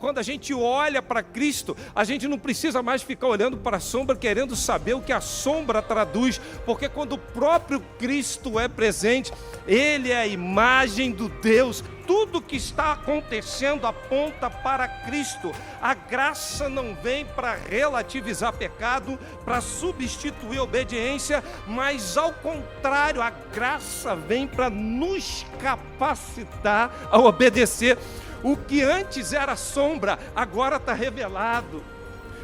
quando a gente olha para Cristo, a gente não precisa mais ficar olhando para a sombra, querendo saber o que a sombra traduz, porque quando o próprio Cristo é presente, Ele é a imagem do Deus. Tudo que está acontecendo aponta para Cristo. A graça não vem para relativizar pecado, para substituir a obediência, mas ao contrário, a graça vem para nos capacitar a obedecer. O que antes era sombra, agora está revelado.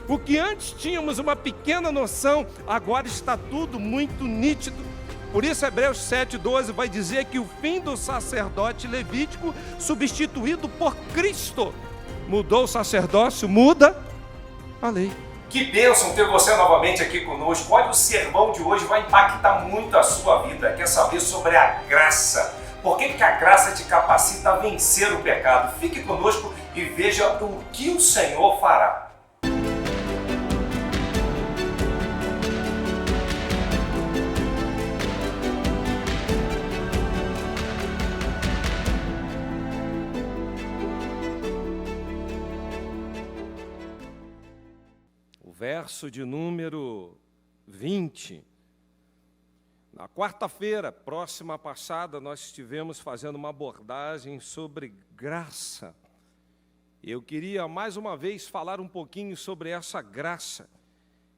O que antes tínhamos uma pequena noção, agora está tudo muito nítido. Por isso Hebreus 7,12 vai dizer que o fim do sacerdote levítico, substituído por Cristo, mudou o sacerdócio, muda a lei. Que bênção ter você novamente aqui conosco. Olha, o sermão de hoje vai impactar muito a sua vida. Quer saber sobre a graça? Por que a graça te capacita a vencer o pecado? Fique conosco e veja o que o Senhor fará. Verso de número 20. Na quarta-feira, próxima passada, nós estivemos fazendo uma abordagem sobre graça. Eu queria mais uma vez falar um pouquinho sobre essa graça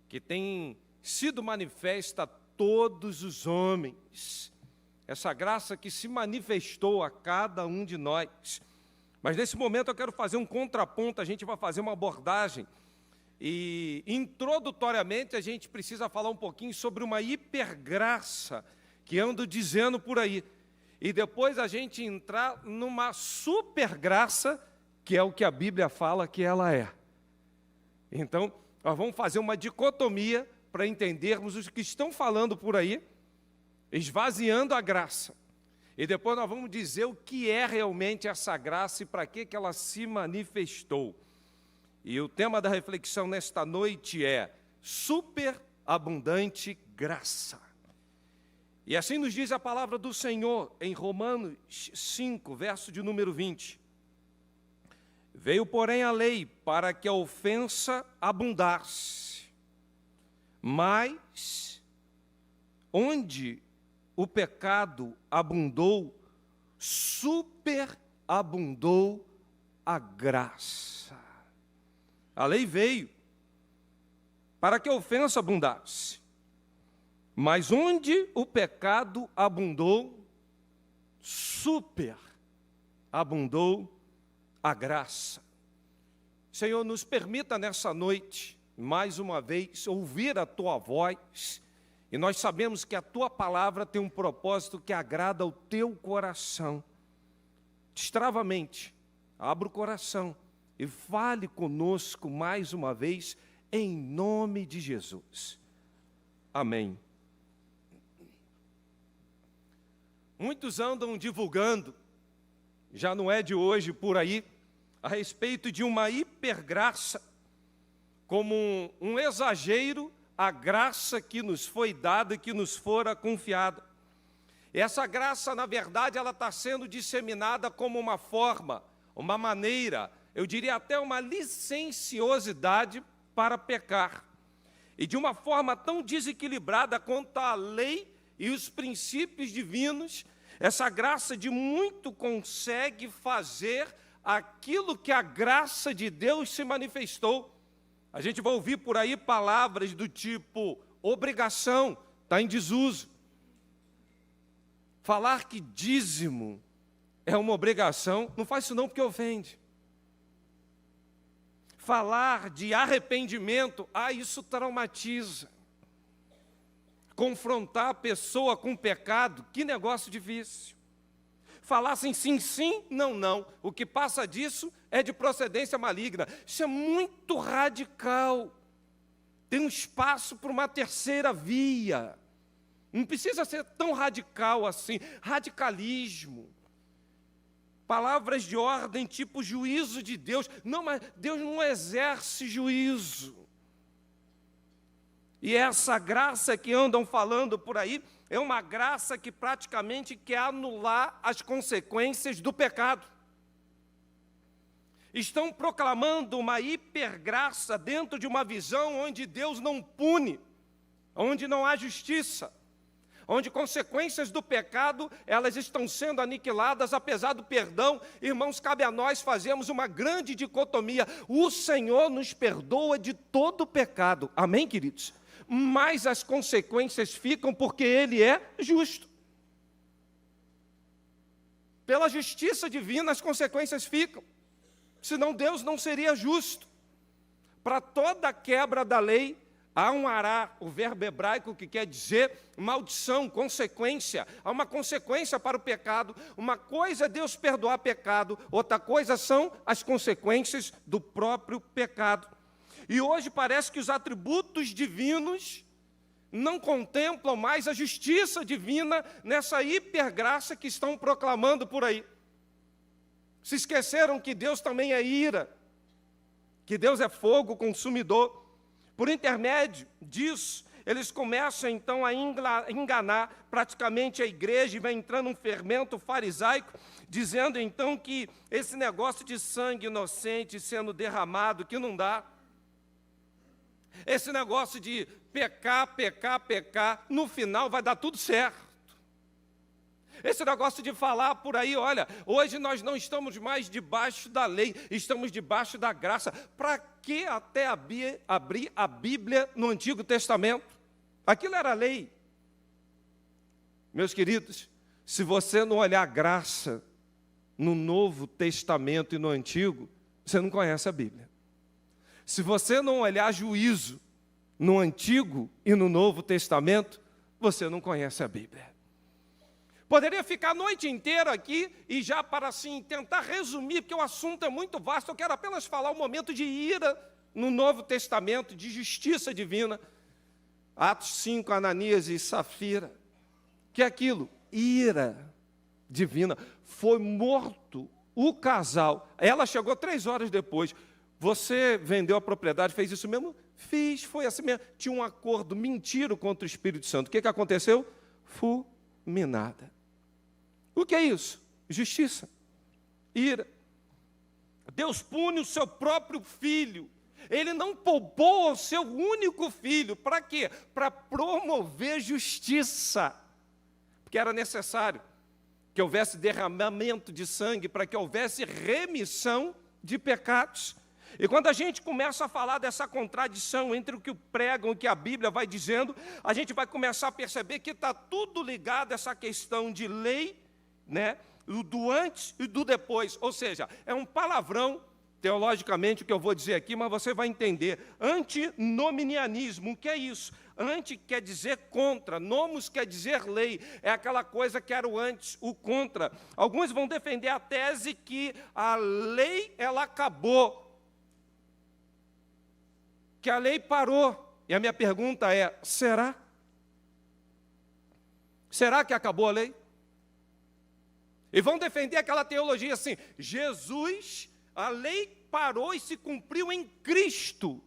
que tem sido manifesta a todos os homens. Essa graça que se manifestou a cada um de nós. Mas nesse momento eu quero fazer um contraponto, a gente vai fazer uma abordagem. E, introdutoriamente, a gente precisa falar um pouquinho sobre uma hipergraça que ando dizendo por aí. E depois a gente entrar numa supergraça, que é o que a Bíblia fala que ela é. Então, nós vamos fazer uma dicotomia para entendermos os que estão falando por aí, esvaziando a graça. E depois nós vamos dizer o que é realmente essa graça e para que ela se manifestou. E o tema da reflexão nesta noite é superabundante graça. E assim nos diz a palavra do Senhor em Romanos 5, verso de número 20. Veio, porém, a lei para que a ofensa abundasse. Mas, onde o pecado abundou, superabundou a graça. A lei veio para que a ofensa abundasse. Mas onde o pecado abundou, superabundou a graça. Senhor, nos permita nessa noite, mais uma vez, ouvir a Tua voz. E nós sabemos que a Tua palavra tem um propósito que agrada ao Teu coração. Destrava a mente, abra o coração. E fale conosco mais uma vez, em nome de Jesus. Amém. Muitos andam divulgando, já não é de hoje por aí, a respeito de uma hipergraça, como um exagero à graça que nos foi dada e que nos fora confiada. Essa graça, na verdade, ela está sendo disseminada como uma forma, uma maneira, eu diria até uma licenciosidade para pecar. E de uma forma tão desequilibrada quanto a lei e os princípios divinos, essa graça de muito consegue fazer aquilo que a graça de Deus se manifestou. A gente vai ouvir por aí palavras do tipo obrigação, está em desuso. Falar que dízimo é uma obrigação, não faz isso não porque ofende. Falar de arrependimento, isso traumatiza. Confrontar a pessoa com pecado, que negócio difícil. Falar assim, sim, sim, não, não. O que passa disso é de procedência maligna. Isso é muito radical. Tem um espaço para uma terceira via. Não precisa ser tão radical assim. Radicalismo. Palavras de ordem tipo juízo de Deus. Não, mas Deus não exerce juízo. E essa graça que andam falando por aí é uma graça que praticamente quer anular as consequências do pecado. estão proclamando uma hipergraça dentro de uma visão onde Deus não pune, onde não há justiça, onde consequências do pecado, elas estão sendo aniquiladas apesar do perdão. Irmãos, cabe a nós fazermos uma grande dicotomia. O Senhor nos perdoa de todo pecado, amém, queridos? Mas as consequências ficam porque Ele é justo. Pela justiça divina as consequências ficam, senão Deus não seria justo. Para toda quebra da lei, há um ará, o verbo hebraico que quer dizer maldição, consequência. Há uma consequência para o pecado. Uma coisa é Deus perdoar pecado, outra coisa são as consequências do próprio pecado. E hoje parece que os atributos divinos não contemplam mais a justiça divina nessa hipergraça que estão proclamando por aí. Se esqueceram que Deus também é ira, que Deus é fogo consumidor. Por intermédio disso, eles começam então a enganar praticamente a igreja e vai entrando um fermento farisaico, dizendo então que esse negócio de sangue inocente sendo derramado, que não dá. Esse negócio de pecar, no final vai dar tudo certo. Esse negócio de falar por aí, olha, hoje nós não estamos mais debaixo da lei, estamos debaixo da graça. Para que até abrir a Bíblia no Antigo Testamento? Aquilo era lei. Meus queridos, se você não olhar graça no Novo Testamento e no Antigo, você não conhece a Bíblia. Se você não olhar juízo no Antigo e no Novo Testamento, você não conhece a Bíblia. Poderia ficar a noite inteira aqui e já para assim tentar resumir, porque o assunto é muito vasto, eu quero apenas falar um momento de ira no Novo Testamento, de justiça divina. Atos 5, Ananias e Safira. Que é aquilo? Ira divina. Foi morto o casal. Ela chegou 3 horas depois. Você vendeu a propriedade, fez isso mesmo? Fiz, foi assim mesmo. Tinha um acordo, mentiram contra o Espírito Santo. O que aconteceu? Fulminada. O que é isso? Justiça, ira. Deus pune o seu próprio filho. Ele não poupou o seu único filho. Para quê? Para promover justiça. Porque era necessário que houvesse derramamento de sangue para que houvesse remissão de pecados. E quando a gente começa a falar dessa contradição entre o que pregam e o que a Bíblia vai dizendo, a gente vai começar a perceber que está tudo ligado a essa questão de lei, né? Do antes e do depois. Ou seja, é um palavrão, teologicamente, o que eu vou dizer aqui, mas você vai entender. Antinomianismo, o que é isso? Anti quer dizer contra, nomos quer dizer lei, é aquela coisa que era o antes, o contra. Alguns vão defender a tese que a lei, ela acabou, que a lei parou. E a minha pergunta é, será? Será que acabou a lei? E vão defender aquela teologia assim, Jesus, a lei parou e se cumpriu em Cristo.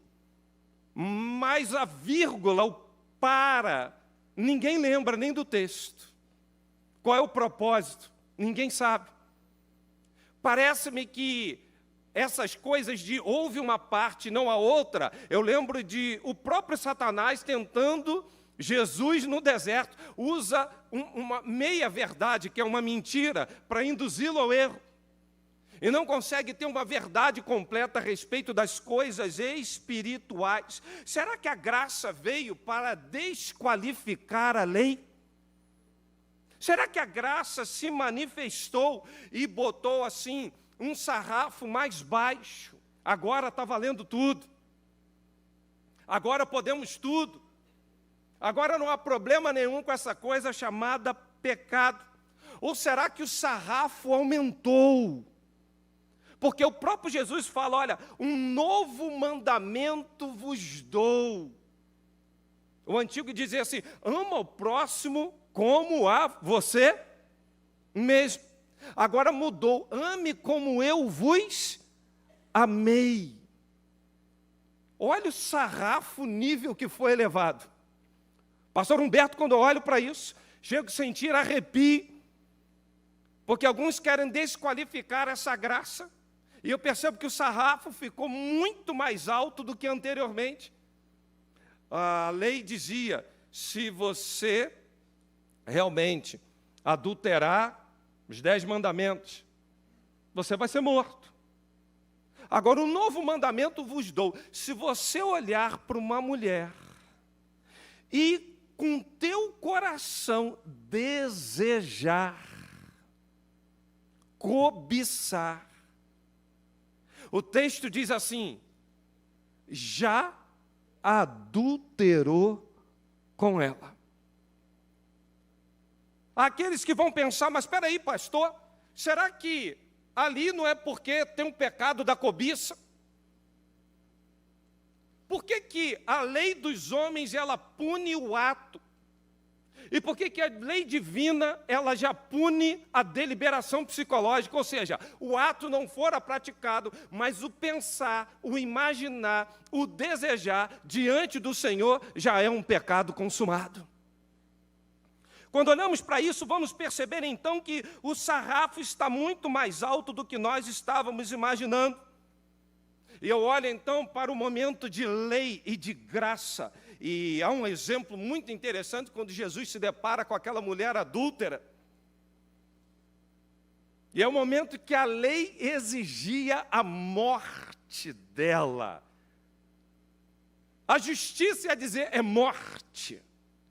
Mas a vírgula, o para, ninguém lembra nem do texto. Qual é o propósito? Ninguém sabe. Parece-me que essas coisas de houve uma parte, não a outra, eu lembro de o próprio Satanás tentando, Jesus no deserto, usa uma meia-verdade, que é uma mentira, para induzi-lo ao erro. E não consegue ter uma verdade completa a respeito das coisas espirituais. Será que a graça veio para desqualificar a lei? Será que a graça se manifestou e botou assim um sarrafo mais baixo? Agora está valendo tudo. Agora podemos tudo. Agora não há problema nenhum com essa coisa chamada pecado. Ou será que o sarrafo aumentou? Porque o próprio Jesus fala, olha, um novo mandamento vos dou. O antigo dizia assim, ama o próximo como a você mesmo. Agora mudou, ame como eu vos amei. Olha o sarrafo, nível que foi elevado. Pastor Humberto, quando eu olho para isso, chego a sentir arrepio, porque alguns querem desqualificar essa graça, E eu percebo que o sarrafo ficou muito mais alto do que anteriormente. A lei dizia, se você realmente adulterar os 10 mandamentos, você vai ser morto. Agora, um novo mandamento vos dou. Se você olhar para uma mulher e com teu coração desejar, cobiçar, o texto diz assim, já adulterou com ela. Aqueles que vão pensar, mas espera aí, pastor, será que ali não é porque tem um pecado da cobiça? Por que que a lei dos homens, ela pune o ato? E por que que a lei divina, ela já pune a deliberação psicológica? Ou seja, o ato não fora praticado, mas o pensar, o imaginar, o desejar diante do Senhor já é um pecado consumado. Quando olhamos para isso, vamos perceber então que o sarrafo está muito mais alto do que nós estávamos imaginando. E eu olho então para o momento de lei e de graça. E há um exemplo muito interessante quando Jesus se depara com aquela mulher adúltera. E é o momento que a lei exigia a morte dela. A justiça ia dizer é morte.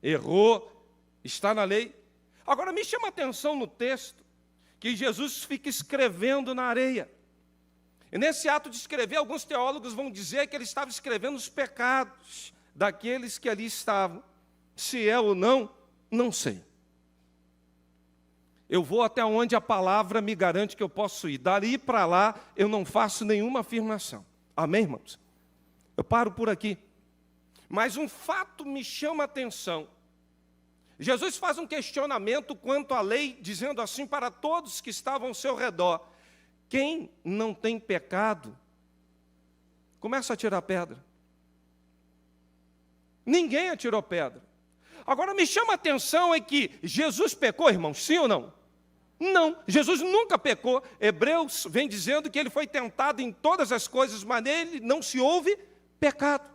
Errou, está na lei. Agora me chama a atenção no texto que Jesus fica escrevendo na areia. E nesse ato de escrever, alguns teólogos vão dizer que ele estava escrevendo os pecados daqueles que ali estavam. Se é ou não, não sei. Eu vou até onde a palavra me garante que eu posso ir. Dali para lá, eu não faço nenhuma afirmação. Amém, irmãos? Eu paro por aqui. Mas um fato me chama a atenção. Jesus faz um questionamento quanto à lei, dizendo assim para todos que estavam ao seu redor: quem não tem pecado, começa a tirar pedra. Ninguém atirou pedra. Agora me chama a atenção é que Jesus pecou, irmãos, sim ou não? Não, Jesus nunca pecou. Hebreus vem dizendo que ele foi tentado em todas as coisas, mas nele não se houve pecado.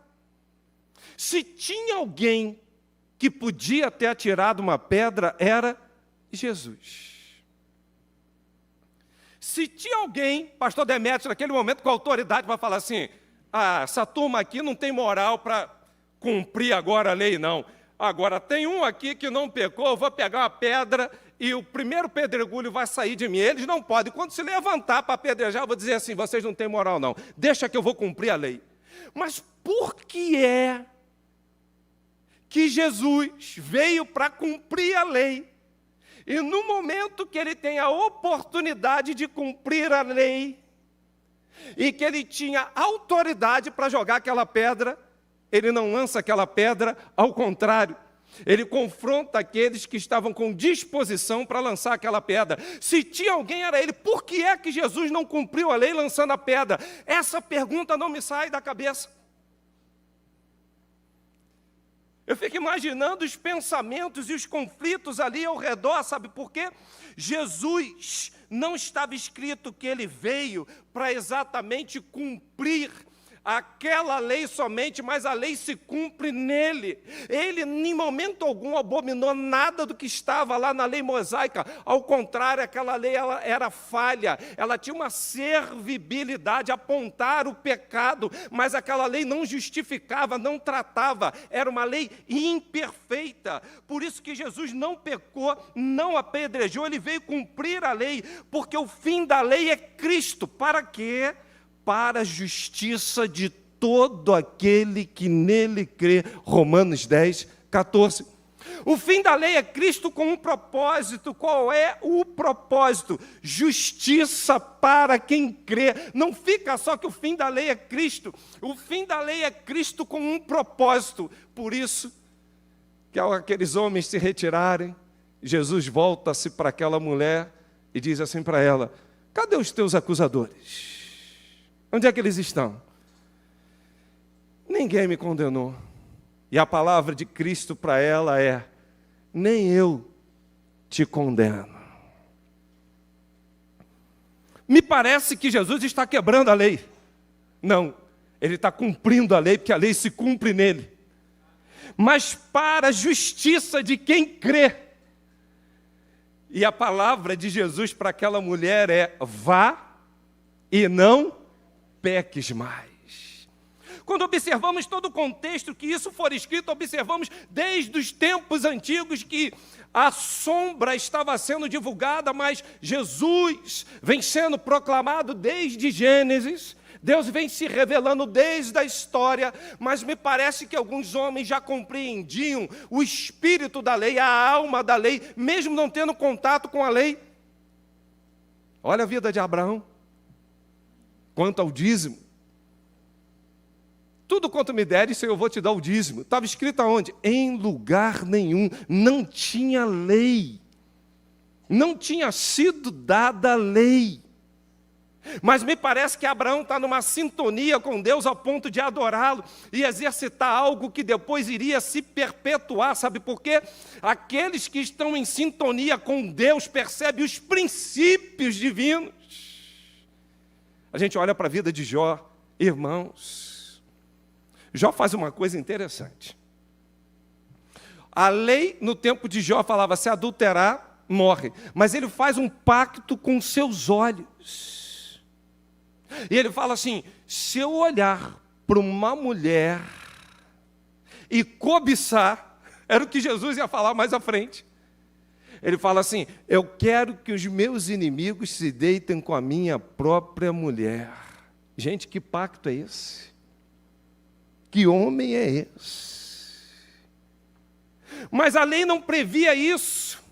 Se tinha alguém que podia ter atirado uma pedra, era Jesus. Se tinha alguém, pastor Demétrio, naquele momento com autoridade para falar assim, essa turma aqui não tem moral para cumprir agora a lei, não. Agora, tem um aqui que não pecou, eu vou pegar uma pedra e o primeiro pedregulho vai sair de mim. Eles não podem. Quando se levantar para apedrejar, eu vou dizer assim, vocês não têm moral, não. Deixa que eu vou cumprir a lei. Mas por que é que Jesus veio para cumprir a lei? E no momento que ele tem a oportunidade de cumprir a lei, e que ele tinha autoridade para jogar aquela pedra, ele não lança aquela pedra, ao contrário, ele confronta aqueles que estavam com disposição para lançar aquela pedra. Se tinha alguém, era ele. Por que é que Jesus não cumpriu a lei lançando a pedra? Essa pergunta não me sai da cabeça. Eu fico imaginando os pensamentos e os conflitos ali ao redor, sabe por quê? Jesus não estava escrito que ele veio para exatamente cumprir aquela lei somente, mas a lei se cumpre nele. Ele, em momento algum, abominou nada do que estava lá na lei mosaica. Ao contrário, aquela lei ela era falha, ela tinha uma servibilidade, apontar o pecado, mas aquela lei não justificava, não tratava, era uma lei imperfeita. Por isso que Jesus não pecou, não apedrejou, ele veio cumprir a lei, porque o fim da lei é Cristo. Para quê? Para a justiça de todo aquele que nele crê. Romanos 10, 14. O fim da lei é Cristo com um propósito. Qual é o propósito? Justiça para quem crê. Não fica só que o fim da lei é Cristo. O fim da lei é Cristo com um propósito. Por isso, que ao aqueles homens se retirarem, Jesus volta-se para aquela mulher e diz assim para ela: cadê os teus acusadores? Onde é que eles estão? Ninguém me condenou. E a palavra de Cristo para ela é: nem eu te condeno. Me parece que Jesus está quebrando a lei. Não, ele está cumprindo a lei, porque a lei se cumpre nele. Mas para a justiça de quem crê. E a palavra de Jesus para aquela mulher é: vá e não peques mais. Quando observamos todo o contexto que isso for escrito, observamos desde os tempos antigos que a sombra estava sendo divulgada, mas Jesus vem sendo proclamado desde Gênesis. Deus vem se revelando desde a história, mas me parece que alguns homens já compreendiam o espírito da lei, a alma da lei, mesmo não tendo contato com a lei. Olha a vida de Abraão. Quanto ao dízimo, tudo quanto me deres, eu vou te dar o dízimo. Estava escrito aonde? Em lugar nenhum. Não tinha lei. Não tinha sido dada a lei. Mas me parece que Abraão está numa sintonia com Deus ao ponto de adorá-lo e exercitar algo que depois iria se perpetuar. Sabe por quê? Aqueles que estão em sintonia com Deus percebem os princípios divinos. A gente olha para a vida de Jó, irmãos. Jó faz uma coisa interessante. A lei no tempo de Jó falava: se adulterar, morre. Mas ele faz um pacto com seus olhos. E ele fala assim: se eu olhar para uma mulher e cobiçar, era o que Jesus ia falar mais à frente. Ele fala assim: eu quero que os meus inimigos se deitem com a minha própria mulher. Gente, que pacto é esse? Que homem é esse? Mas a lei não previa isso,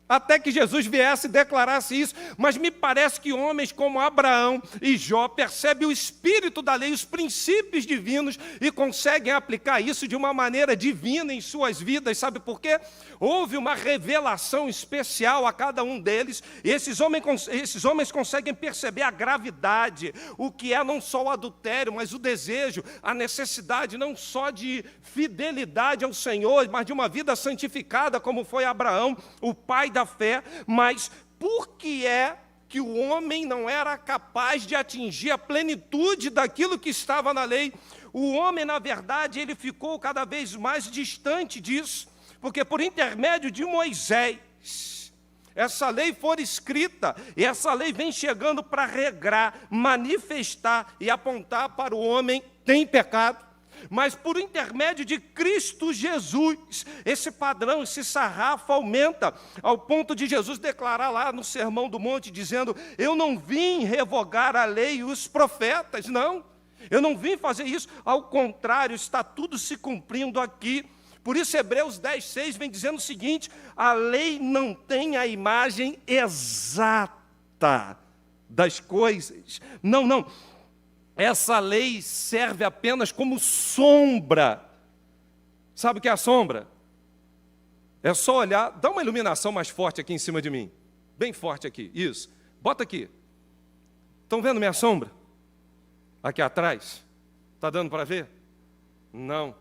até que Jesus viesse e declarasse isso. Mas me parece que homens como Abraão e Jó percebem o espírito da lei, os princípios divinos, e conseguem aplicar isso de uma maneira divina em suas vidas. Sabe por quê? Houve uma revelação especial a cada um deles, e esses homens conseguem perceber a gravidade, o que é não só o adultério, mas o desejo, a necessidade não só de fidelidade ao Senhor, mas de uma vida santificada, como foi Abraão, o pai da fé. Mas por que é que o homem não era capaz de atingir a plenitude daquilo que estava na lei? O homem, na verdade, ele ficou cada vez mais distante disso, porque por intermédio de Moisés, essa lei foi escrita, e essa lei vem chegando para regrar, manifestar e apontar para o homem: tem pecado. Mas por intermédio de Cristo Jesus, esse padrão, esse sarrafo aumenta, ao ponto de Jesus declarar lá no Sermão do Monte, dizendo: eu não vim revogar a lei e os profetas, não. Eu não vim fazer isso, ao contrário, está tudo se cumprindo aqui. Por isso Hebreus 10:6 vem dizendo o seguinte: a lei não tem a imagem exata das coisas. Não. Essa lei serve apenas como sombra. Sabe o que é a sombra? É só olhar, dá uma iluminação mais forte aqui em cima de mim. Bem forte aqui, isso. Bota aqui. Estão vendo minha sombra? Aqui atrás? Está dando para ver? Não.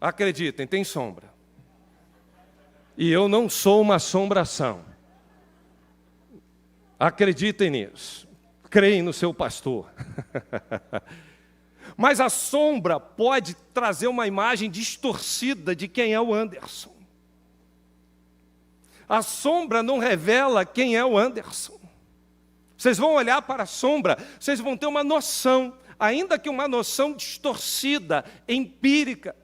Acreditem, tem sombra. E eu não sou uma assombração. Acreditem nisso. Creem no seu pastor. Mas a sombra pode trazer uma imagem distorcida de quem é o Anderson. A sombra não revela quem é o Anderson. Vocês vão olhar para a sombra, vocês vão ter uma noção, ainda que uma noção distorcida, empírica.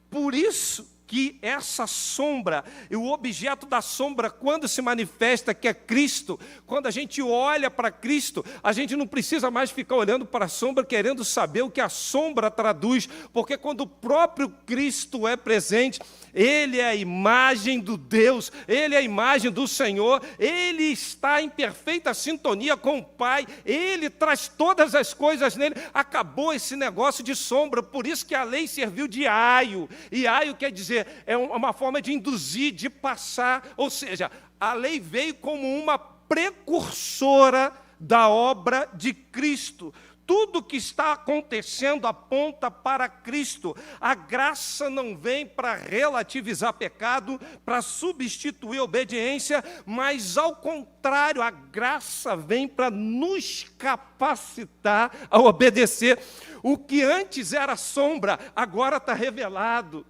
Por isso que essa sombra, e o objeto da sombra, quando se manifesta, que é Cristo, quando a gente olha para Cristo, a gente não precisa mais ficar olhando para a sombra, querendo saber o que a sombra traduz, porque quando o próprio Cristo é presente, Ele é a imagem do Deus, Ele é a imagem do Senhor, Ele está em perfeita sintonia com o Pai, Ele traz todas as coisas nele. Acabou esse negócio de sombra, por isso que a lei serviu de aio, e aio quer dizer, é uma forma de induzir, de passar, ou seja, a lei veio como uma precursora da obra de Cristo. Tudo que está acontecendo aponta para Cristo. A graça não vem para relativizar pecado, para substituir obediência, mas ao contrário, a graça vem para nos capacitar a obedecer. O que antes era sombra, agora está revelado.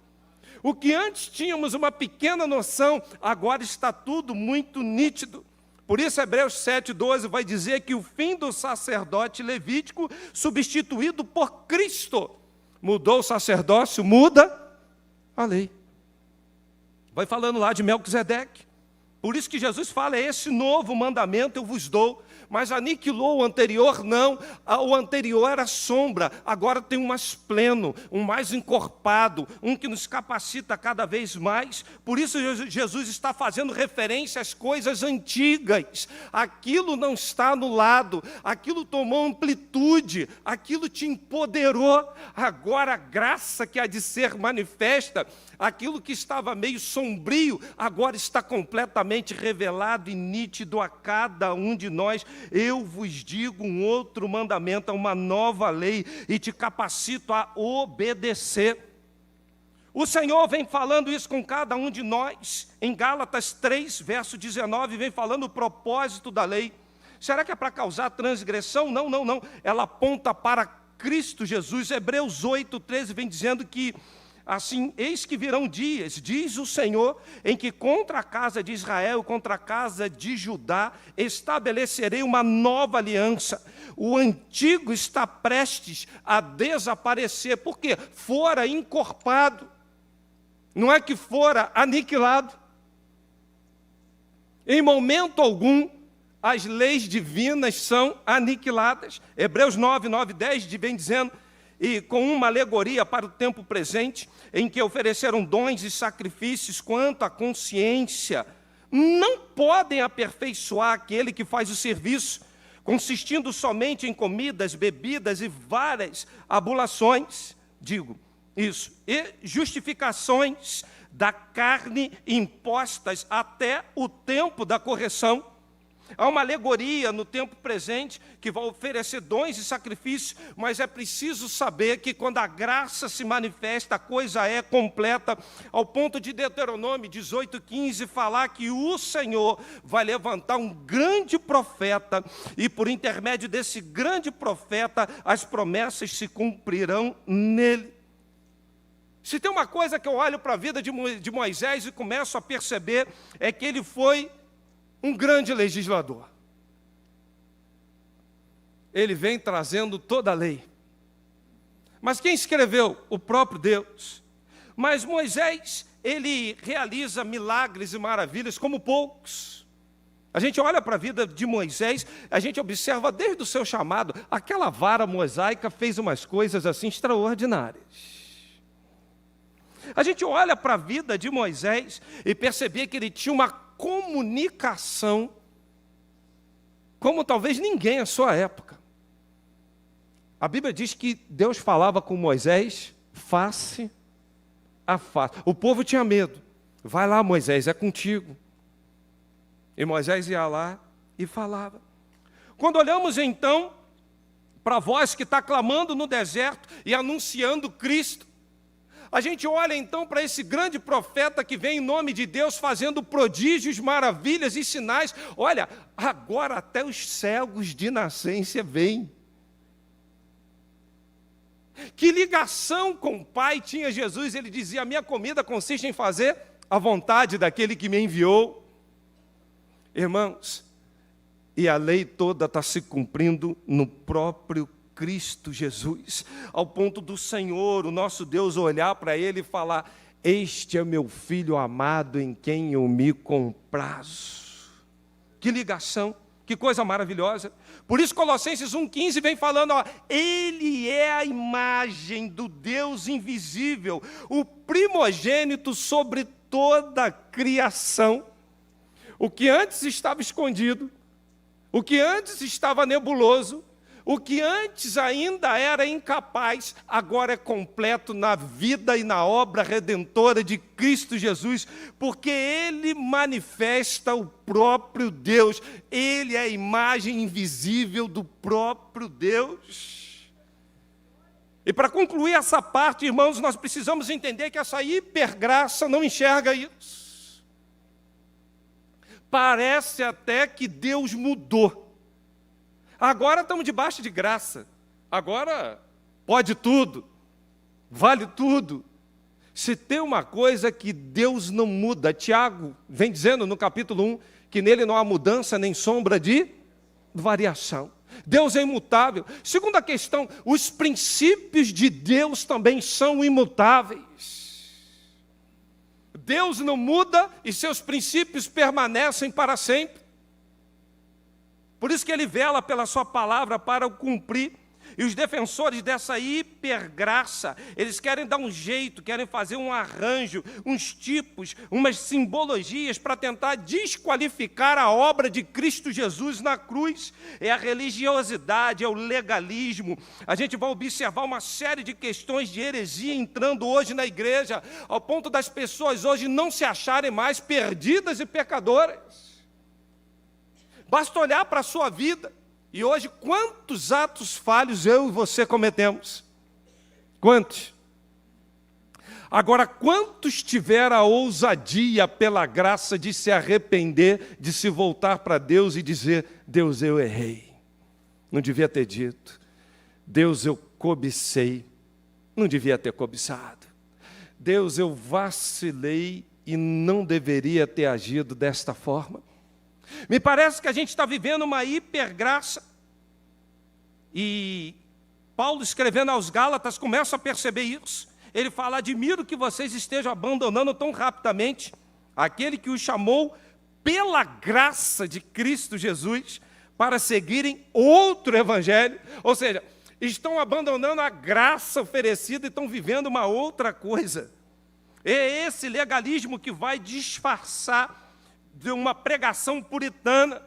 O que antes tínhamos uma pequena noção, agora está tudo muito nítido. Por isso, Hebreus 7,12 vai dizer que o fim do sacerdote levítico, substituído por Cristo, mudou o sacerdócio, muda a lei. Vai falando lá de Melquisedeque. Por isso que Jesus fala, esse novo mandamento eu vos dou, mas aniquilou o anterior? Não, o anterior era sombra, agora tem um mais pleno, um mais encorpado, um que nos capacita cada vez mais. Por isso Jesus está fazendo referência às coisas antigas. Aquilo não está anulado, aquilo tomou amplitude, aquilo te empoderou. Agora a graça que há de ser manifesta, aquilo que estava meio sombrio, agora está completamente revelado e nítido a cada um de nós. Eu vos digo um outro mandamento, uma nova lei, e te capacito a obedecer. O Senhor vem falando isso com cada um de nós. Em Gálatas 3, verso 19, vem falando o propósito da lei. Será que é para causar transgressão? Não, não, não. Ela aponta para Cristo Jesus. Hebreus 8, 13 vem dizendo que assim, eis que virão dias, diz o Senhor, em que contra a casa de Israel, contra a casa de Judá, estabelecerei uma nova aliança. O antigo está prestes a desaparecer. Por quê? Fora encorpado. Não é que fora aniquilado. Em momento algum, as leis divinas são aniquiladas. Hebreus 9, 9, 10 vem dizendo, e com uma alegoria para o tempo presente, em que ofereceram dons e sacrifícios quanto à consciência, não podem aperfeiçoar aquele que faz o serviço, consistindo somente em comidas, bebidas e várias abulações, e justificações da carne impostas até o tempo da correção. Há uma alegoria no tempo presente que vai oferecer dons e sacrifícios, mas é preciso saber que quando a graça se manifesta, a coisa é completa, ao ponto de Deuteronômio 18:15 falar que o Senhor vai levantar um grande profeta, e por intermédio desse grande profeta, as promessas se cumprirão nele. Se tem uma coisa que eu olho para a vida de Moisés e começo a perceber, é que ele foi um grande legislador. Ele vem trazendo toda a lei. Mas quem escreveu? O próprio Deus. Mas Moisés, ele realiza milagres e maravilhas como poucos. A gente olha para a vida de Moisés, a gente observa desde o seu chamado, aquela vara mosaica fez umas coisas assim extraordinárias. A gente olha para a vida de Moisés e percebia que ele tinha uma comunicação como talvez ninguém à sua época. A Bíblia diz que Deus falava com Moisés face a face. O povo tinha medo. Vai lá, Moisés, é contigo. E Moisés ia lá e falava. Quando olhamos então para a voz que está clamando no deserto e anunciando Cristo, a gente olha então para esse grande profeta que vem em nome de Deus fazendo prodígios, maravilhas e sinais. Olha, agora até os cegos de nascença vêm. Que ligação com o Pai tinha Jesus? Ele dizia, a minha comida consiste em fazer a vontade daquele que me enviou. Irmãos, e a lei toda está se cumprindo no próprio Cristo Jesus, ao ponto do Senhor, o nosso Deus, olhar para ele e falar, este é meu filho amado em quem eu me comprazo. Que ligação, que coisa maravilhosa. Por isso Colossenses 1,15 vem falando, ele é a imagem do Deus invisível, o primogênito sobre toda a criação. O que antes estava escondido, o que antes estava nebuloso, o que antes ainda era incapaz, agora é completo na vida e na obra redentora de Cristo Jesus, porque Ele manifesta o próprio Deus, Ele é a imagem invisível do próprio Deus. E para concluir essa parte, irmãos, nós precisamos entender que essa hipergraça não enxerga isso. Parece até que Deus mudou. Agora estamos debaixo de graça. Agora pode tudo, vale tudo. Se tem uma coisa que Deus não muda, Tiago vem dizendo no capítulo 1, que nele não há mudança nem sombra de variação. Deus é imutável. Segunda questão, os princípios de Deus também são imutáveis. Deus não muda e seus princípios permanecem para sempre. Por isso que Ele vela pela sua palavra para o cumprir. E os defensores dessa hipergraça, eles querem dar um jeito, querem fazer um arranjo, uns tipos, umas simbologias para tentar desqualificar a obra de Cristo Jesus na cruz. É a religiosidade, é o legalismo. A gente vai observar uma série de questões de heresia entrando hoje na igreja, ao ponto das pessoas hoje não se acharem mais perdidas e pecadoras. Basta olhar para a sua vida. E hoje, quantos atos falhos eu e você cometemos? Quantos? Agora, quantos tiveram a ousadia, pela graça, de se arrepender, de se voltar para Deus e dizer: Deus, eu errei, não devia ter dito. Deus, eu cobicei, não devia ter cobiçado. Deus, eu vacilei e não deveria ter agido desta forma. Me parece que a gente está vivendo uma hipergraça. E Paulo, escrevendo aos Gálatas, começa a perceber isso. Ele fala: admiro que vocês estejam abandonando tão rapidamente aquele que os chamou pela graça de Cristo Jesus para seguirem outro evangelho. Ou seja, estão abandonando a graça oferecida e estão vivendo uma outra coisa. É esse legalismo que vai disfarçar de uma pregação puritana,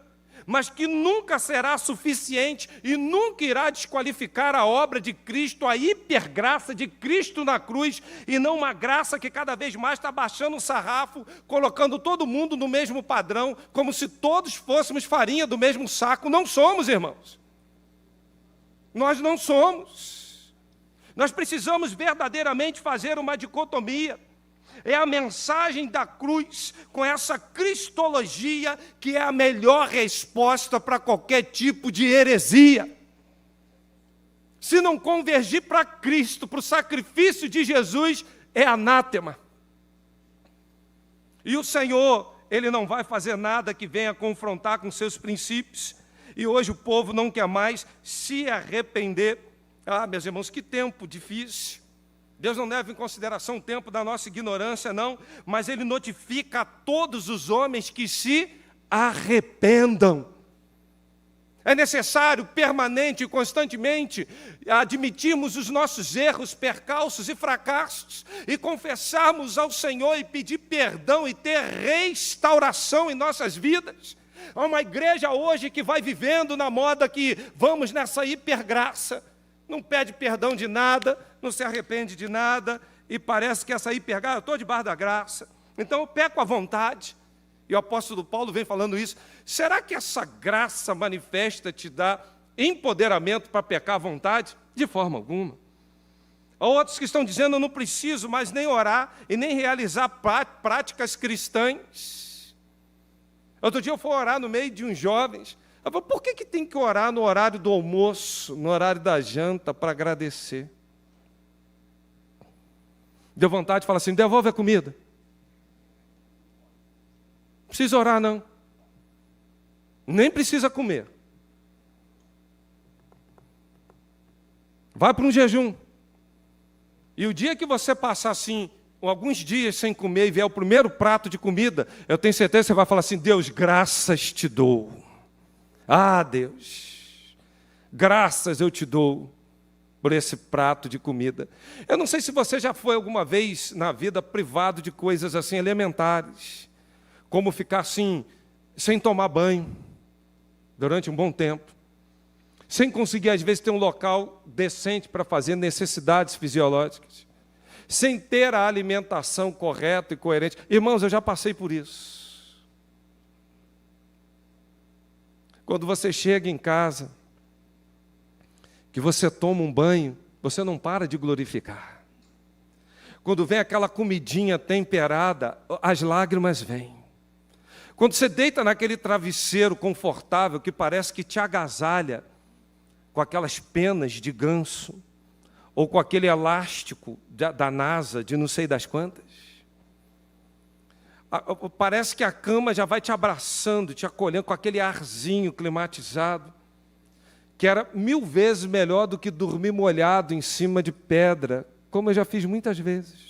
mas que nunca será suficiente e nunca irá desqualificar a obra de Cristo, a hipergraça de Cristo na cruz, e não uma graça que cada vez mais está baixando o sarrafo, colocando todo mundo no mesmo padrão, como se todos fôssemos farinha do mesmo saco. Não somos, irmãos. Nós não somos. Nós precisamos verdadeiramente fazer uma dicotomia. É a mensagem da cruz com essa cristologia que é a melhor resposta para qualquer tipo de heresia. Se não convergir para Cristo, para o sacrifício de Jesus, é anátema. E o Senhor, Ele não vai fazer nada que venha confrontar com seus princípios. E hoje o povo não quer mais se arrepender. Ah, meus irmãos, que tempo difícil. Deus não leva em consideração o tempo da nossa ignorância, não, mas Ele notifica a todos os homens que se arrependam. É necessário, permanente e constantemente, admitirmos os nossos erros, percalços e fracassos, e confessarmos ao Senhor e pedir perdão e ter restauração em nossas vidas. Há uma igreja hoje que vai vivendo na moda que vamos nessa hipergraça, não pede perdão de nada, não se arrepende de nada, e parece que essa hipergraça, eu estou debaixo da graça, então eu peco à vontade. E o apóstolo Paulo vem falando isso. Será que essa graça manifesta te dá empoderamento para pecar à vontade? De forma alguma. Há outros que estão dizendo: eu não preciso mais nem orar e nem realizar práticas cristãs. Outro dia eu fui orar no meio de uns jovens. Eu falei: por que tem que orar no horário do almoço, no horário da janta, para agradecer? Deu vontade de falar assim: devolve a comida. Não precisa orar, não. Nem precisa comer. Vai para um jejum. E o dia que você passar assim, alguns dias sem comer e vier o primeiro prato de comida, eu tenho certeza que você vai falar assim: Deus, graças te dou. Ah, Deus, graças eu te dou por esse prato de comida. Eu não sei se você já foi alguma vez na vida privado de coisas assim elementares, como ficar assim, sem tomar banho, durante um bom tempo, sem conseguir, às vezes, ter um local decente para fazer necessidades fisiológicas, sem ter a alimentação correta e coerente. Irmãos, eu já passei por isso. Quando você chega em casa, que você toma um banho, você não para de glorificar. Quando vem aquela comidinha temperada, as lágrimas vêm. Quando você deita naquele travesseiro confortável que parece que te agasalha com aquelas penas de ganso, ou com aquele elástico da NASA, de não sei das quantas, parece que a cama já vai te abraçando, te acolhendo com aquele arzinho climatizado, que era 1000 vezes melhor do que dormir molhado em cima de pedra, como eu já fiz muitas vezes.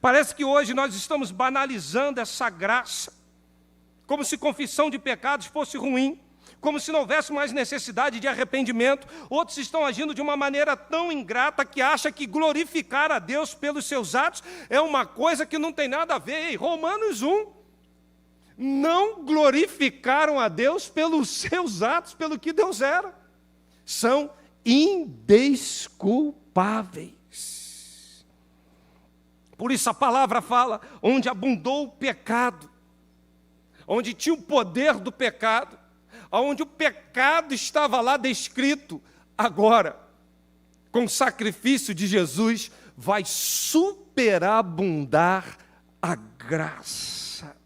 Parece que hoje nós estamos banalizando essa graça, como se confissão de pecados fosse ruim, como se não houvesse mais necessidade de arrependimento. Outros estão agindo de uma maneira tão ingrata que acha que glorificar a Deus pelos seus atos é uma coisa que não tem nada a ver. Ei, Romanos 1, não glorificaram a Deus pelos seus atos, pelo que Deus era. São indesculpáveis. Por isso a palavra fala, onde abundou o pecado, onde tinha o poder do pecado, onde o pecado estava lá descrito, agora, com o sacrifício de Jesus, vai superabundar a graça.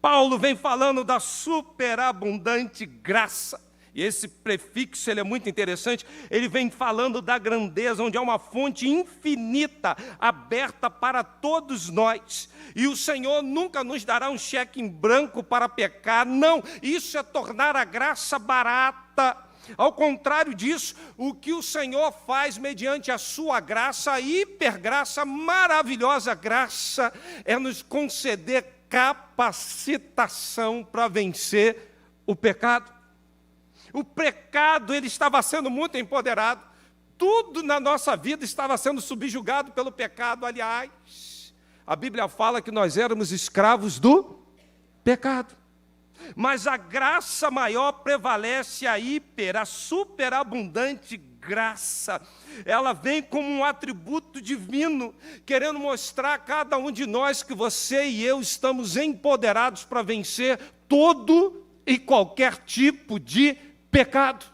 Paulo vem falando da superabundante graça. E esse prefixo ele é muito interessante, ele vem falando da grandeza, onde há uma fonte infinita, aberta para todos nós. E o Senhor nunca nos dará um cheque em branco para pecar, não, isso é tornar a graça barata. Ao contrário disso, o que o Senhor faz mediante a sua graça, a hipergraça, maravilhosa graça, é nos conceder capacitação para vencer o pecado. O pecado, ele estava sendo muito empoderado. Tudo na nossa vida estava sendo subjugado pelo pecado. Aliás, a Bíblia fala que nós éramos escravos do pecado. Mas a graça maior prevalece, a superabundante graça. Ela vem como um atributo divino, querendo mostrar a cada um de nós que você e eu estamos empoderados para vencer todo e qualquer tipo de pecado.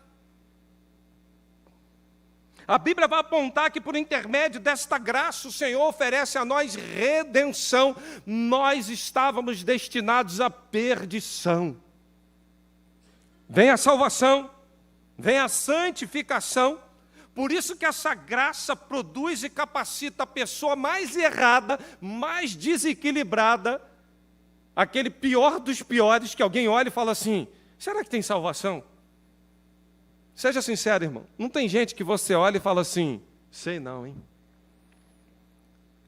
A Bíblia vai apontar que por intermédio desta graça o Senhor oferece a nós redenção. Nós estávamos destinados à perdição. Vem a salvação, vem a santificação. Por isso que essa graça produz e capacita a pessoa mais errada, mais desequilibrada, aquele pior dos piores, que alguém olha e fala assim, será que tem salvação? Seja sincero, irmão. Não tem gente que você olha e fala assim, sei não, hein?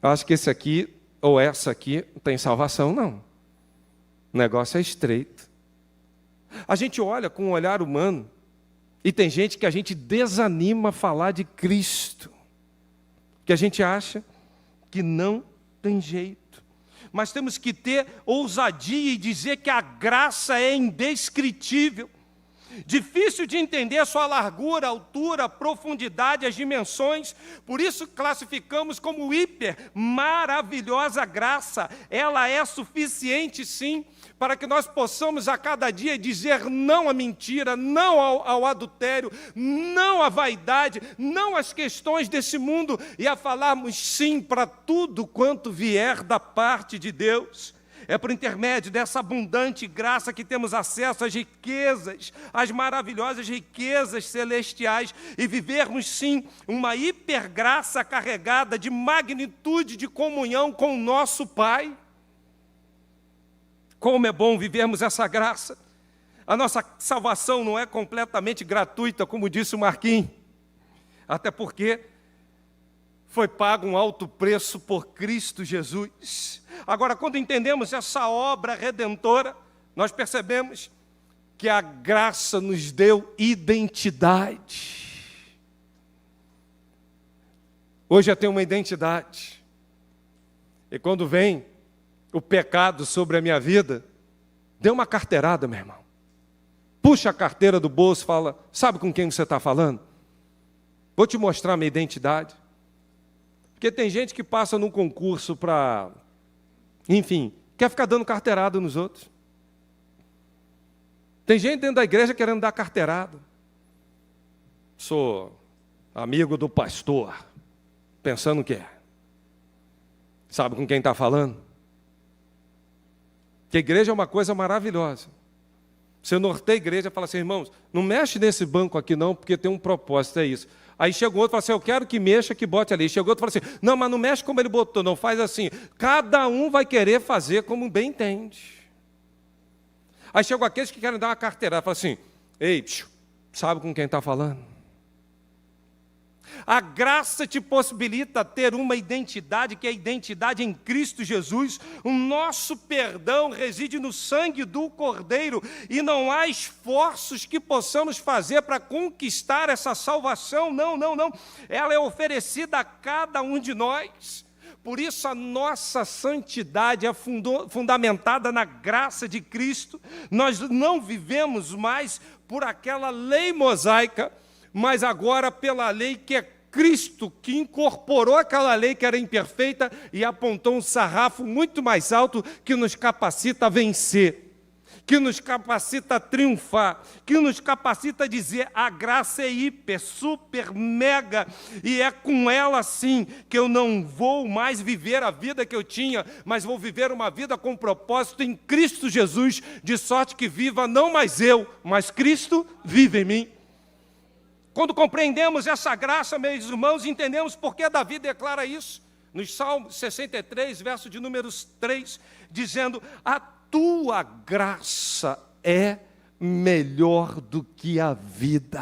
Eu acho que esse aqui, ou essa aqui, não tem salvação, não. O negócio é estreito. A gente olha com um olhar humano, e tem gente que a gente desanima a falar de Cristo, que a gente acha que não tem jeito. Mas temos que ter ousadia e dizer que a graça é indescritível. Difícil de entender a sua largura, altura, profundidade, as dimensões. Por isso classificamos como hiper, maravilhosa graça. Ela é suficiente sim, para que nós possamos a cada dia dizer não à mentira, não ao adultério, não à vaidade, não às questões desse mundo, e a falarmos sim para tudo quanto vier da parte de Deus. É por intermédio dessa abundante graça que temos acesso às riquezas, às maravilhosas riquezas celestiais, e vivermos sim uma hipergraça carregada de magnitude de comunhão com o nosso Pai. Como é bom vivermos essa graça. A nossa salvação não é completamente gratuita, como disse o Marquinhos, até porque foi pago um alto preço por Cristo Jesus. Agora, quando entendemos essa obra redentora, nós percebemos que a graça nos deu identidade. Hoje eu tenho uma identidade. E quando vem o pecado sobre a minha vida, dê uma carteirada, meu irmão. Puxa a carteira do bolso e fala, sabe com quem você está falando? Vou te mostrar a minha identidade. Porque tem gente que passa num concurso para, enfim, quer ficar dando carteirada nos outros. Tem gente dentro da igreja querendo dar carteirada. Sou amigo do pastor. Pensando o quê? Sabe com quem está falando? Que a igreja é uma coisa maravilhosa. Você norteia a igreja e fala assim, irmãos, não mexe nesse banco aqui não, porque tem um propósito, é isso. Aí chega outro e fala assim, eu quero que mexa, que bote ali. Chegou outro e fala assim, não, mas não mexe como ele botou, não, faz assim. Cada um vai querer fazer como bem entende. Aí chegam aqueles que querem dar uma carteirada, fala assim, ei, sabe com quem está falando? A graça te possibilita ter uma identidade, que é a identidade em Cristo Jesus. O nosso perdão reside no sangue do Cordeiro, e não há esforços que possamos fazer para conquistar essa salvação. Não. Ela é oferecida a cada um de nós. Por isso a nossa santidade é fundamentada na graça de Cristo. Nós não vivemos mais por aquela lei mosaica, mas agora pela lei que é Cristo, que incorporou aquela lei que era imperfeita e apontou um sarrafo muito mais alto que nos capacita a vencer, que nos capacita a triunfar, que nos capacita a dizer a graça é hiper, super, mega, e é com ela sim que eu não vou mais viver a vida que eu tinha, mas vou viver uma vida com propósito em Cristo Jesus, de sorte que viva não mais eu, mas Cristo vive em mim. Quando compreendemos essa graça, meus irmãos, entendemos por que Davi declara isso, no Salmo 63, verso de números 3, dizendo, a tua graça é melhor do que a vida.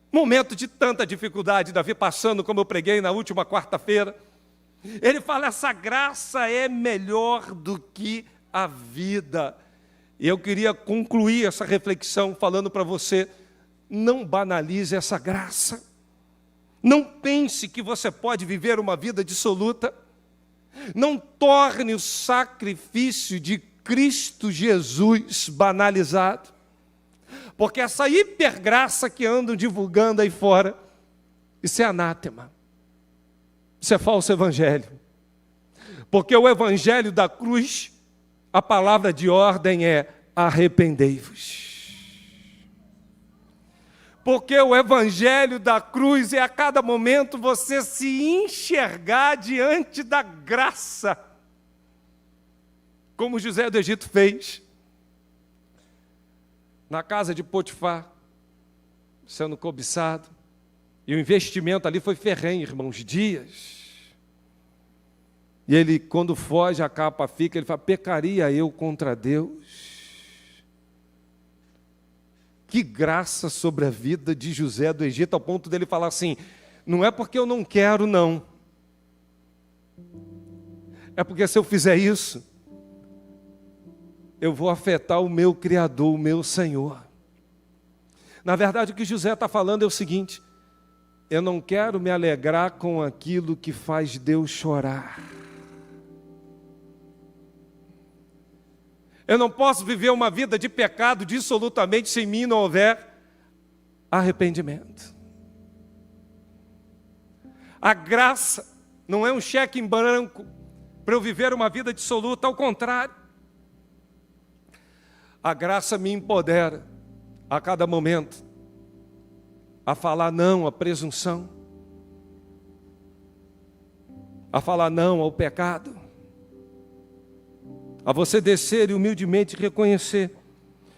Momento de tanta dificuldade, Davi passando, como eu preguei na última quarta-feira, ele fala, essa graça é melhor do que a vida. E eu queria concluir essa reflexão falando para você, não banalize essa graça. Não pense que você pode viver uma vida dissoluta. Não torne o sacrifício de Cristo Jesus banalizado. Porque essa hipergraça que andam divulgando aí fora, isso é anátema. Isso é falso evangelho. Porque o evangelho da cruz, a palavra de ordem é arrependei-vos. Porque o evangelho da cruz é a cada momento você se enxergar diante da graça, como José do Egito fez, na casa de Potifar, sendo cobiçado, e o investimento ali foi ferrenho, irmãos, dias. E ele, quando foge, a capa fica, ele fala, pecaria eu contra Deus? Que graça sobre a vida de José do Egito, ao ponto dele falar assim, não é porque eu não quero, não. É porque se eu fizer isso, eu vou afetar o meu Criador, o meu Senhor. Na verdade, o que José está falando é o seguinte, eu não quero me alegrar com aquilo que faz Deus chorar. Eu não posso viver uma vida de pecado dissolutamente se em mim não houver arrependimento. A graça não é um cheque em branco para eu viver uma vida dissoluta, ao contrário. A graça me empodera a cada momento a falar não à presunção, a falar não ao pecado, a você descer e humildemente reconhecer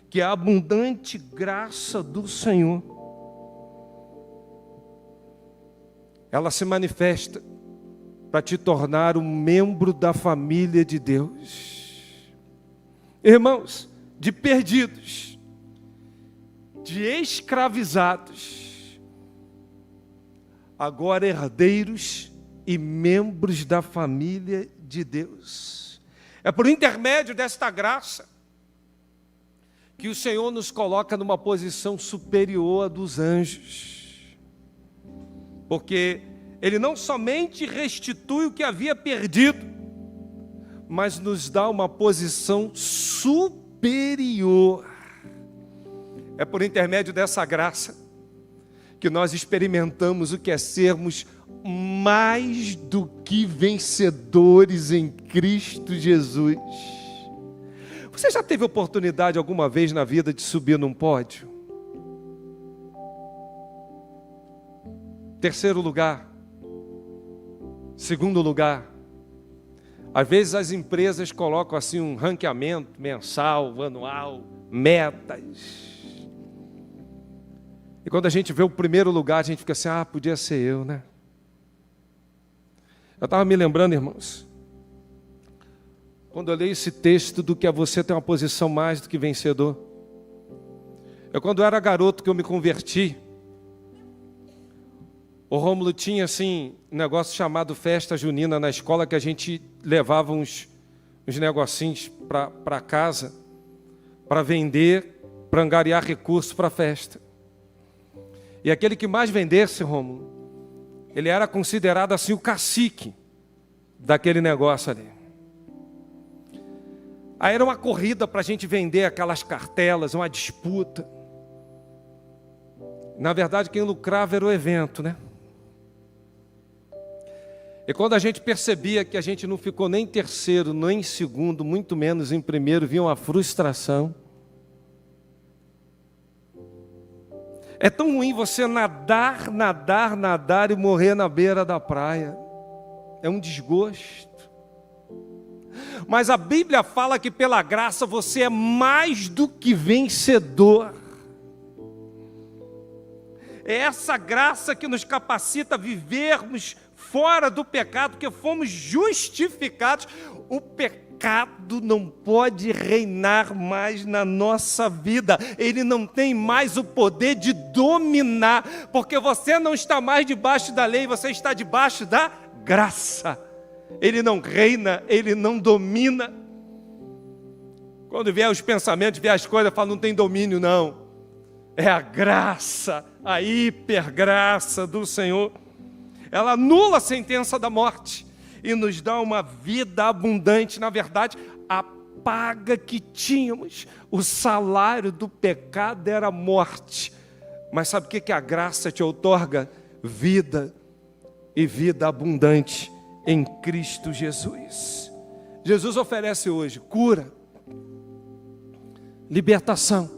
que a abundante graça do Senhor, ela se manifesta para te tornar um membro da família de Deus. Irmãos, de perdidos, de escravizados, agora herdeiros e membros da família de Deus. É por intermédio desta graça que o Senhor nos coloca numa posição superior à dos anjos. Porque Ele não somente restitui o que havia perdido, mas nos dá uma posição superior. É por intermédio dessa graça que nós experimentamos o que é sermos mais do que vencedores em Cristo Jesus. Você já teve oportunidade alguma vez na vida de subir num pódio? Terceiro lugar. Segundo lugar. Às vezes as empresas colocam assim um ranqueamento mensal, anual, metas. E quando a gente vê o primeiro lugar, a gente fica assim, podia ser eu, né? Eu estava me lembrando, irmãos, quando eu leio esse texto do que é você ter uma posição mais do que vencedor. Quando eu era garoto que eu me converti, o Rômulo tinha assim um negócio chamado festa junina na escola, que a gente levava uns negocinhos para casa, para vender, para angariar recursos para a festa. E aquele que mais vendesse, Rômulo, ele era considerado assim o cacique daquele negócio ali. Aí era uma corrida para a gente vender aquelas cartelas, uma disputa. Na verdade, quem lucrava era o evento, né? E quando a gente percebia que a gente não ficou nem em terceiro, nem em segundo, muito menos em primeiro, vinha uma frustração. É tão ruim você nadar e morrer na beira da praia. É um desgosto. Mas a Bíblia fala que pela graça você é mais do que vencedor. É essa graça que nos capacita a vivermos fora do pecado, porque fomos justificados. O pecado não pode reinar mais na nossa vida. Ele não tem mais o poder de dominar, porque você não está mais debaixo da lei, você está debaixo da graça. Ele não reina, ele não domina. Quando vier os pensamentos, vier as coisas, fala, não tem domínio não. É a graça, a hipergraça do Senhor. Ela anula a sentença da morte e nos dá uma vida abundante. Na verdade, a paga que tínhamos, o salário do pecado era a morte. Mas sabe o que a graça te outorga? Vida e vida abundante em Cristo Jesus. Jesus oferece hoje cura, libertação.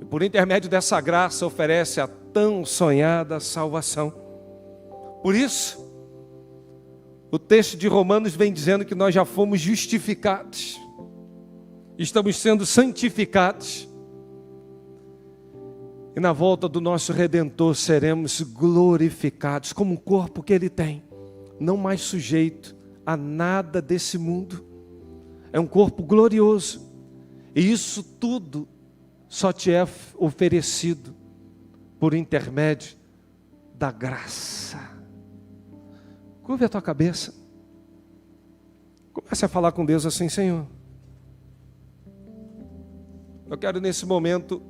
E por intermédio dessa graça oferece a tão sonhada salvação. Por isso, o texto de Romanos vem dizendo que nós já fomos justificados. Estamos sendo santificados. E na volta do nosso Redentor seremos glorificados como o corpo que Ele tem. Não mais sujeito a nada desse mundo. É um corpo glorioso. E isso tudo só te é oferecido por intermédio da graça. Curve a tua cabeça. Comece a falar com Deus assim, Senhor. Eu quero nesse momento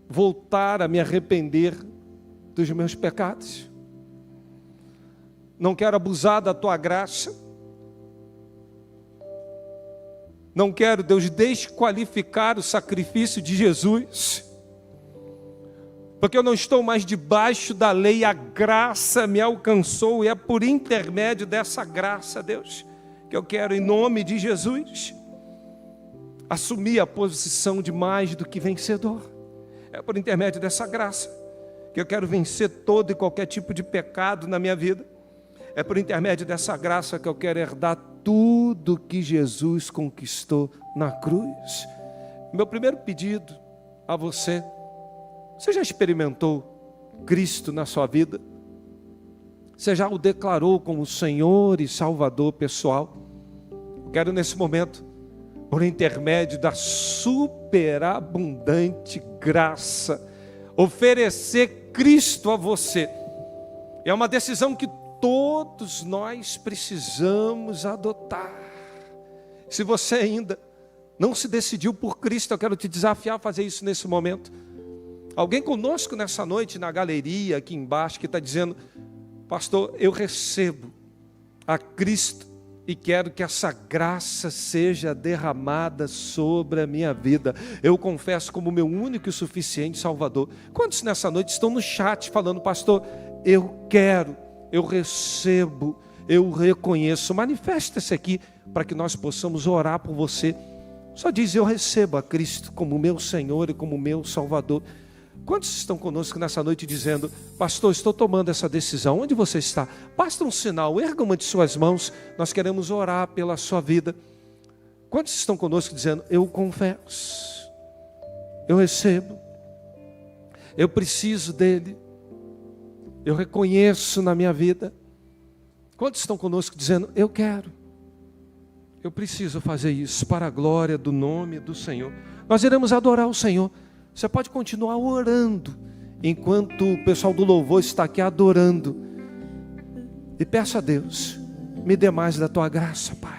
voltar a me arrepender dos meus pecados. Não quero abusar da tua graça. Não quero, Deus, desqualificar o sacrifício de Jesus. Porque eu não estou mais debaixo da lei, a graça me alcançou. E é por intermédio dessa graça, Deus, que eu quero, em nome de Jesus, assumir a posição de mais do que vencedor. É por intermédio dessa graça que eu quero vencer todo e qualquer tipo de pecado na minha vida. É por intermédio dessa graça que eu quero herdar tudo que Jesus conquistou na cruz. Meu primeiro pedido a você: você já experimentou Cristo na sua vida? Você já o declarou como Senhor e Salvador pessoal? Quero nesse momento, por intermédio da superabundante graça, oferecer Cristo a você. É uma decisão que todos nós precisamos adotar. Se você ainda não se decidiu por Cristo, eu quero te desafiar a fazer isso nesse momento. Alguém conosco nessa noite, na galeria, aqui embaixo, que está dizendo: pastor, eu recebo a Cristo e quero que essa graça seja derramada sobre a minha vida. Eu confesso como meu único e suficiente Salvador. Quantos nessa noite estão no chat falando: pastor, eu quero, eu recebo, eu reconheço? Manifesta-se aqui para que nós possamos orar por você. Só diz: eu recebo a Cristo como meu Senhor e como meu Salvador. Quantos estão conosco nessa noite dizendo: pastor, estou tomando essa decisão? Onde você está? Basta um sinal, erga uma de suas mãos, nós queremos orar pela sua vida. Quantos estão conosco dizendo: eu confesso, eu recebo, eu preciso dele, eu reconheço na minha vida? Quantos estão conosco dizendo: eu quero, eu preciso fazer isso para a glória do nome do Senhor? Nós iremos adorar o Senhor. Você pode continuar orando enquanto o pessoal do louvor está aqui adorando. E peça a Deus: me dê mais da tua graça, Pai.